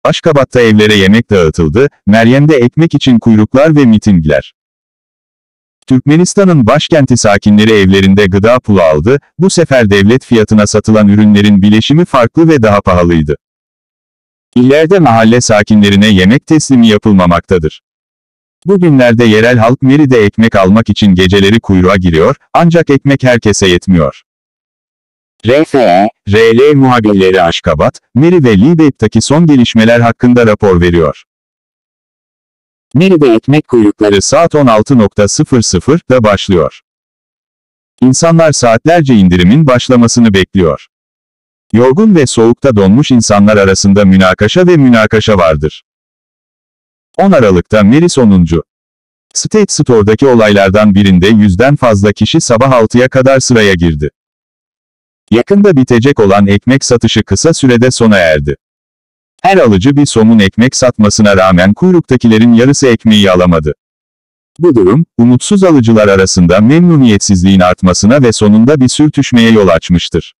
Aşkabat'ta evlere yemek dağıtıldı, Meryem'de ekmek için kuyruklar ve mitingler. Türkmenistan'ın başkenti sakinleri evlerinde gıda pulu aldı, bu sefer devlet fiyatına satılan ürünlerin bileşimi farklı ve daha pahalıydı. İllerde mahalle sakinlerine yemek teslimi yapılmamaktadır. Bugünlerde yerel halk Meri'de ekmek almak için geceleri kuyruğa giriyor, ancak ekmek herkese yetmiyor. RFE, RL muhabirleri Aşkabat, Meri ve Libeyt'taki son gelişmeler hakkında rapor veriyor. Meri'de ekmek kuyrukları saat 16.00'da başlıyor. İnsanlar saatlerce indirimin başlamasını bekliyor. Yorgun ve soğukta donmuş insanlar arasında münakaşa vardır. 10 Aralık'ta Meri 10. State Store'daki olaylardan birinde 100'den fazla kişi sabah 6'ya kadar sıraya girdi. Yakında bitecek olan ekmek satışı kısa sürede sona erdi. Her alıcı bir somun ekmek satmasına rağmen kuyruktakilerin yarısı ekmeği alamadı. Bu durum, umutsuz alıcılar arasında memnuniyetsizliğin artmasına ve sonunda bir sürtüşmeye yol açmıştır.